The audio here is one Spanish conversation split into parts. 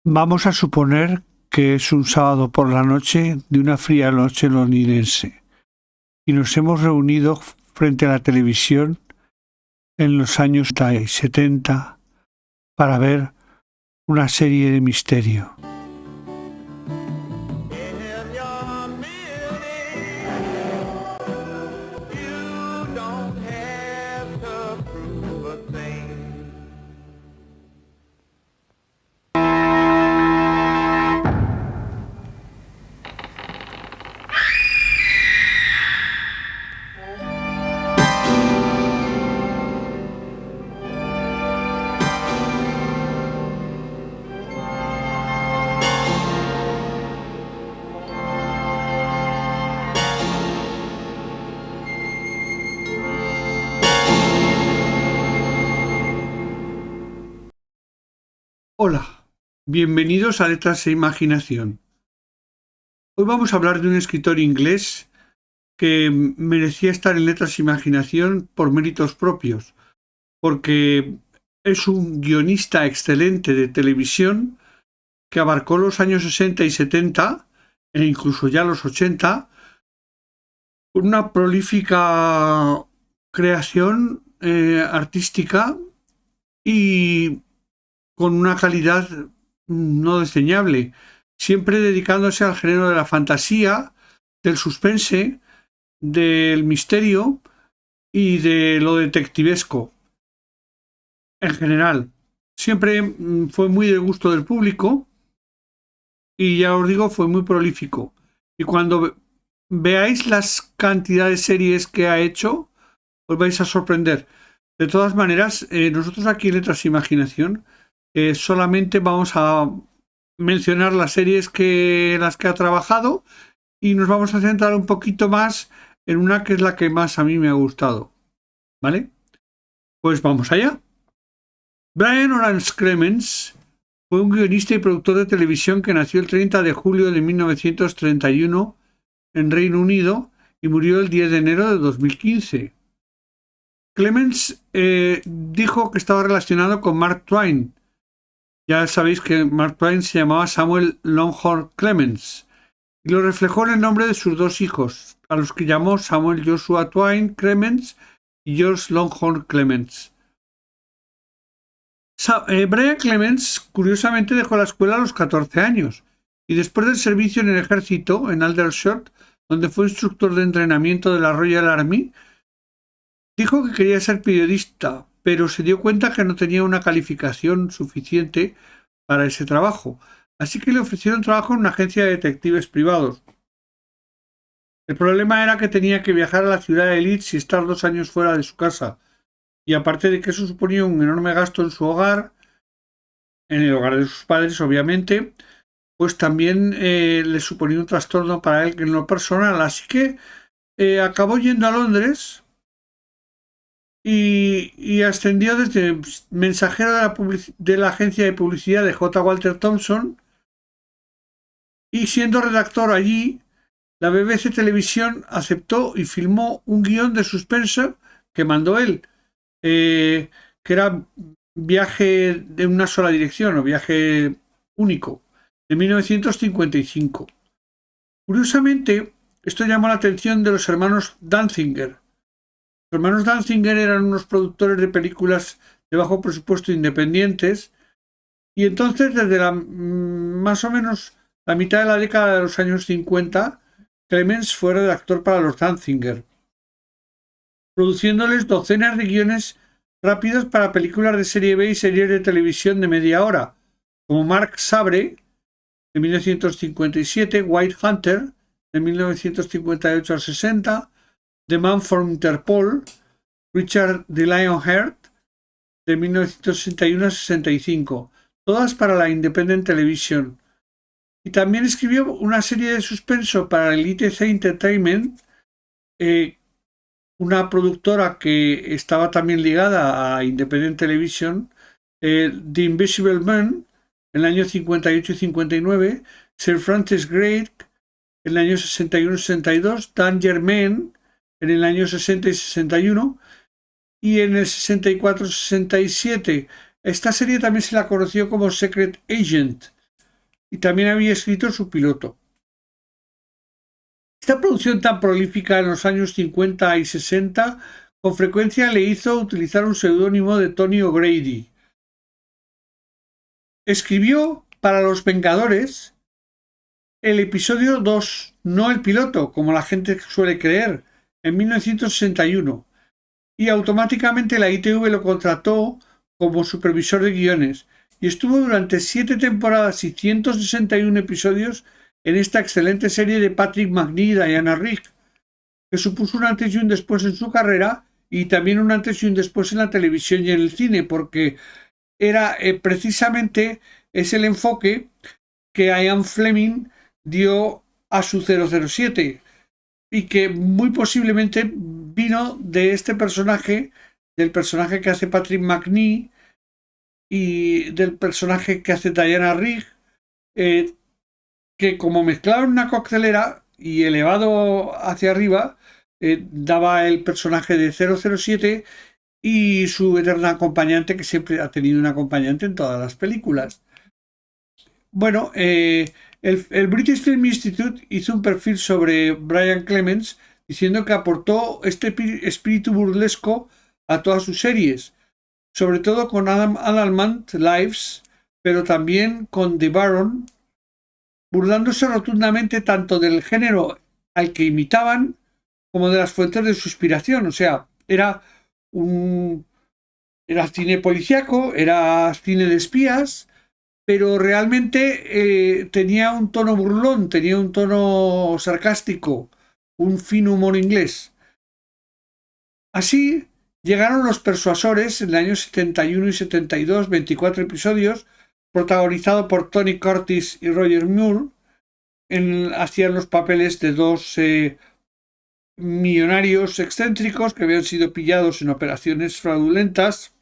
Vamos a suponer que es un sábado por la noche de una fría noche londinense y nos hemos reunido frente a la televisión en los años 70 para ver una serie de misterio. Hola, bienvenidos a Letras e Imaginación. Hoy vamos a hablar de un escritor inglés que merecía estar en Letras e Imaginación por méritos propios, porque es un guionista excelente de televisión que abarcó los años 60 y 70 e incluso ya los 80, con una prolífica creación artística y con una calidad no desdeñable, siempre dedicándose al género de la fantasía, del suspense, del misterio y de lo detectivesco. En general, siempre fue muy de gusto del público y ya os digo, fue muy prolífico. Y cuando veáis las cantidades de series que ha hecho, os vais a sorprender. De todas maneras, nosotros aquí en Letras e Imaginación solamente vamos a mencionar las series las que ha trabajado y nos vamos a centrar un poquito más en una que es la que más a mí me ha gustado. ¿Vale? Pues vamos allá. Brian Lawrence Clements fue un guionista y productor de televisión que nació el 30 de julio de 1931 en Reino Unido y murió el 10 de enero de 2015. Clements dijo que estaba relacionado con Mark Twain. Ya sabéis que Mark Twain se llamaba Samuel Langhorne Clements y lo reflejó en el nombre de sus dos hijos, a los que llamó Samuel Joshua Twain Clements y George Langhorne Clements. Brian Clements curiosamente dejó la escuela a los 14 años y después del servicio en el ejército en Aldershot, donde fue instructor de entrenamiento de la Royal Army, dijo que quería ser periodista, pero se dio cuenta que no tenía una calificación suficiente para ese trabajo, así que le ofrecieron trabajo en una agencia de detectives privados. El problema era que tenía que viajar a la ciudad de Leeds y estar 2 años fuera de su casa, y aparte de que eso suponía un enorme gasto en su hogar, en el hogar de sus padres obviamente, pues también le suponía un trastorno para él en lo personal, así que acabó yendo a Londres y ascendió desde mensajero de la agencia de publicidad de J. Walter Thompson, y siendo redactor allí, la BBC Televisión aceptó y filmó un guión de suspense que mandó él, que era Viaje de una sola dirección o Viaje único, de 1955. Curiosamente, esto llamó la atención de los hermanos Danziger. Los hermanos Danziger eran unos productores de películas de bajo presupuesto independientes, y entonces desde más o menos la mitad de la década de los años 50, Clements fue redactor para los Danziger, produciéndoles docenas de guiones rápidos para películas de serie B y series de televisión de media hora, como Mark Sabre, de 1957, White Hunter, de 1958 a 60, The Man from Interpol, Richard the Lionheart, de 1961 a 65, todas para la Independent Television. Y también escribió una serie de suspenso para el ITC Entertainment, una productora que estaba también ligada a Independent Television, The Invisible Man, en el año 58 y 59, Sir Francis Drake, en el año 61 y 62, Danger Man, en el año 60 y 61, y en el 64-67. Esta serie también se la conoció como Secret Agent, y también había escrito su piloto. Esta producción tan prolífica en los años 50 y 60 con frecuencia le hizo utilizar un seudónimo de Tony O'Grady. Escribió para Los Vengadores el episodio 2, no el piloto, como la gente suele creer, en 1961, y automáticamente la ITV lo contrató como supervisor de guiones, y estuvo durante 7 temporadas y 161 episodios en esta excelente serie de Patrick Macnee y Diana Rigg, que supuso un antes y un después en su carrera, y también un antes y un después en la televisión y en el cine, porque era precisamente es el enfoque que Ian Fleming dio a su 007 y que muy posiblemente vino de este personaje, del personaje que hace Patrick Macnee y del personaje que hace Diana Rigg, que como mezclaron una coctelera y elevado hacia arriba, daba el personaje de 007 y su eterna acompañante, que siempre ha tenido un acompañante en todas las películas. Bueno, el British Film Institute hizo un perfil sobre Brian Clemens diciendo que aportó este espíritu burlesco a todas sus series, sobre todo con Adamant Lives, pero también con The Baron, burlándose rotundamente tanto del género al que imitaban como de las fuentes de su inspiración. O sea, era cine policíaco, era cine de espías, pero realmente tenía un tono burlón, tenía un tono sarcástico, un fino humor inglés. Así llegaron Los Persuasores en el año 71 y 72, 24 episodios, protagonizado por Tony Curtis y Roger Moore. Hacían los papeles de dos millonarios excéntricos que habían sido pillados en operaciones fraudulentas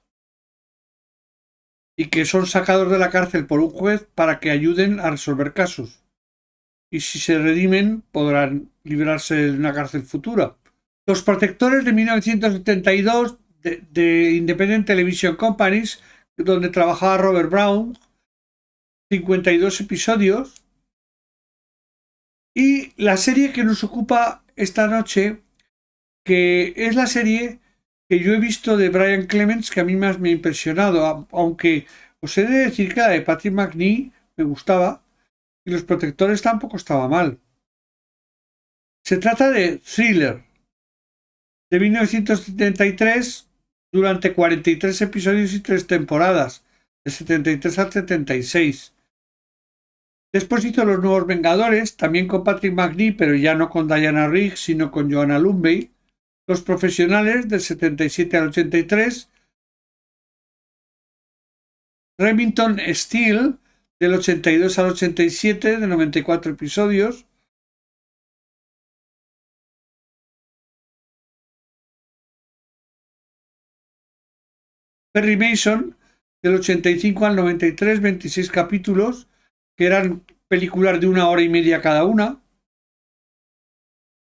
y que son sacados de la cárcel por un juez para que ayuden a resolver casos. Y si se redimen podrán librarse de una cárcel futura. Los Protectores de 1972 de Independent Television Companies, donde trabajaba Robert Brown, 52 episodios. Y la serie que nos ocupa esta noche, que es la serie que yo he visto de Brian Clemens, que a mí más me ha impresionado, aunque os he de decir que la de Patrick Macnee me gustaba y Los Protectores tampoco estaba mal. Se trata de Thriller, de 1973, durante 43 episodios y 3 temporadas, de 73 al 76. Después hizo Los Nuevos Vengadores, también con Patrick Macnee, pero ya no con Diana Rigg, sino con Joanna Lumley. Los Profesionales, del 77 al 83. Remington Steele, del 82 al 87, de 94 episodios. Perry Mason, del 85 al 93, 26 capítulos, que eran películas de 1 hora y media cada una.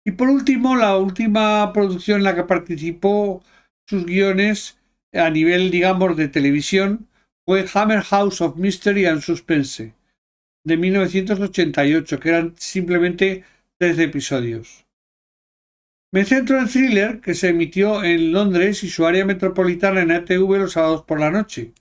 Y por último, la última producción en la que participó sus guiones a nivel, digamos, de televisión fue Hammer House of Mystery and Suspense, de 1988, que eran simplemente 13 episodios. Me centro en Thriller, que se emitió en Londres y su área metropolitana en ATV los sábados por la noche.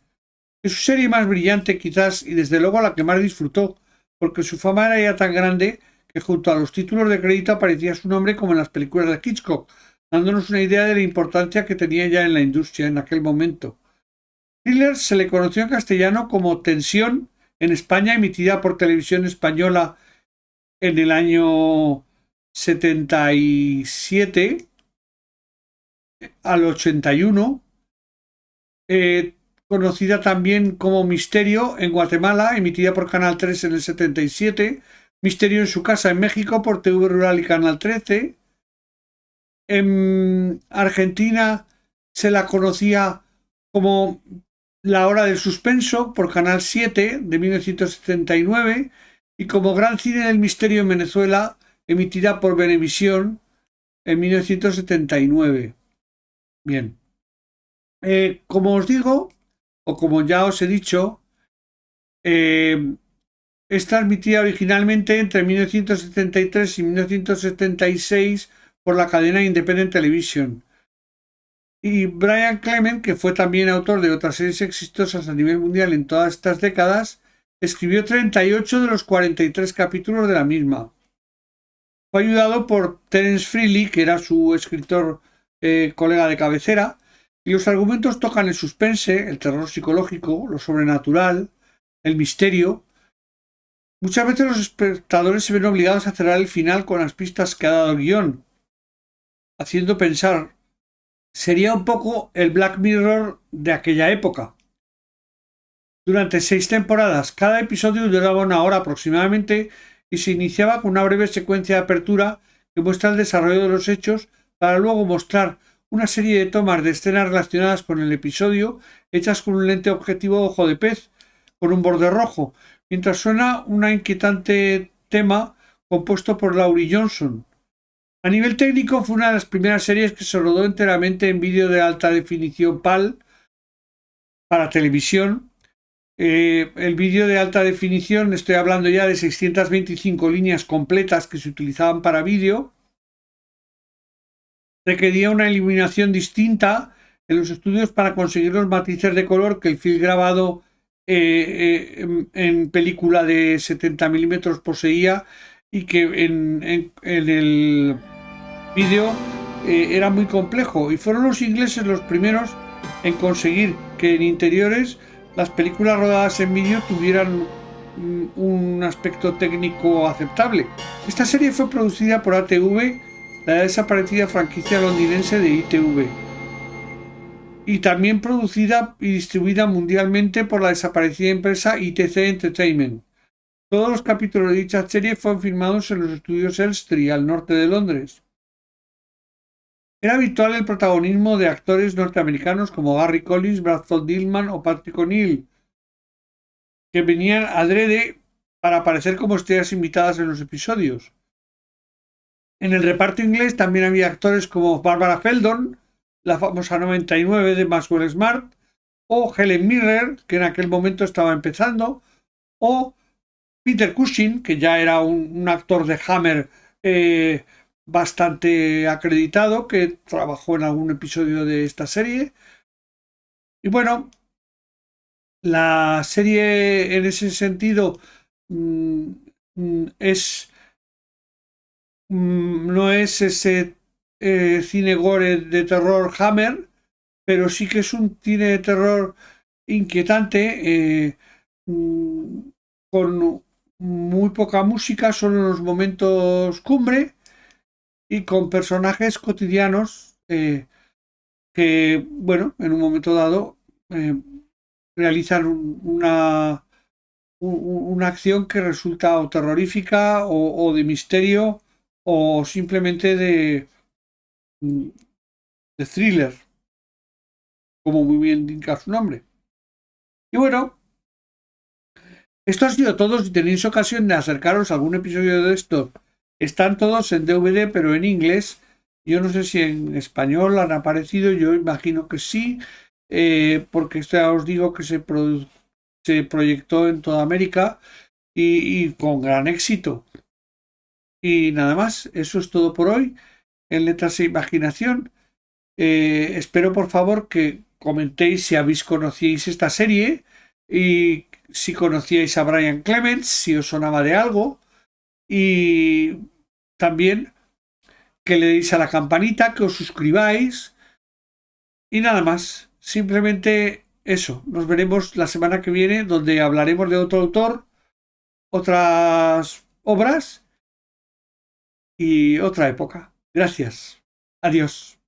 Es su serie más brillante quizás y desde luego la que más disfrutó, porque su fama era ya tan grande que junto a los títulos de crédito aparecía su nombre como en las películas de Hitchcock, dándonos una idea de la importancia que tenía ya en la industria en aquel momento. Thriller se le conoció en castellano como Tensión en España, emitida por Televisión Española en el año 77 al 81. Conocida también como Misterio en Guatemala, emitida por Canal 3 en el 77, Misterio en su casa en México por TV Rural y Canal 13. En Argentina se la conocía como La Hora del Suspenso por Canal 7 de 1979 y como Gran Cine del Misterio en Venezuela, emitida por Venevisión en 1979. Bien. Como os digo, o como ya os he dicho, es transmitida originalmente entre 1973 y 1976 por la cadena Independent Television. Y Brian Clement, que fue también autor de otras series exitosas a nivel mundial en todas estas décadas, escribió 38 de los 43 capítulos de la misma. Fue ayudado por Terence Freely, que era su escritor colega de cabecera, y los argumentos tocan el suspense, el terror psicológico, lo sobrenatural, el misterio. Muchas veces los espectadores se ven obligados a cerrar el final con las pistas que ha dado el guión, haciendo pensar. Sería un poco el Black Mirror de aquella época. Durante 6 temporadas, cada episodio duraba 1 hora aproximadamente y se iniciaba con una breve secuencia de apertura que muestra el desarrollo de los hechos para luego mostrar una serie de tomas de escenas relacionadas con el episodio hechas con un lente objetivo ojo de pez con un borde rojo, mientras suena un inquietante tema compuesto por Laurie Johnson. A nivel técnico fue una de las primeras series que se rodó enteramente en vídeo de alta definición PAL para televisión. El vídeo de alta definición, estoy hablando ya de 625 líneas completas que se utilizaban para vídeo, requería una iluminación distinta en los estudios para conseguir los matices de color que el film grabado en película de 70 milímetros poseía y que en el vídeo era muy complejo, y fueron los ingleses los primeros en conseguir que en interiores las películas rodadas en vídeo tuvieran un aspecto técnico aceptable. Esta serie fue producida por ATV, la desaparecida franquicia londinense de ITV, y también producida y distribuida mundialmente por la desaparecida empresa ITC Entertainment. Todos los capítulos de dicha serie fueron filmados en los estudios Elstree, al norte de Londres. Era habitual el protagonismo de actores norteamericanos como Gary Collins, Bradford Dillman o Patrick O'Neill, que venían adrede para aparecer como estrellas invitadas en los episodios. En el reparto inglés también había actores como Barbara Feldon, la famosa 99 de Maxwell Smart, o Helen Mirren, que en aquel momento estaba empezando, o Peter Cushing, que ya era un actor de Hammer bastante acreditado, que trabajó en algún episodio de esta serie. Y bueno, la serie en ese sentido no es ese cine gore de terror Hammer, pero sí que es un cine de terror inquietante, con muy poca música, solo en los momentos cumbre, y con personajes cotidianos que, bueno, en un momento dado realizan una acción que resulta o terrorífica o de misterio o simplemente de thriller, como muy bien indica su nombre. Y bueno, esto ha sido todo. Si tenéis ocasión de acercaros a algún episodio de esto, están todos en DVD, pero en inglés. Yo no sé si en español han aparecido, yo imagino que sí, porque esto ya os digo que se proyectó en toda América y con gran éxito. Y nada más, eso es todo por hoy en Letras e Imaginación. Espero por favor que comentéis si conocíais esta serie y si conocíais a Brian Clements, si os sonaba de algo, y también que le deis a la campanita, que os suscribáis, y nada más. Simplemente eso. Nos veremos la semana que viene, donde hablaremos de otro autor, otras obras y otra época. Gracias. Adiós.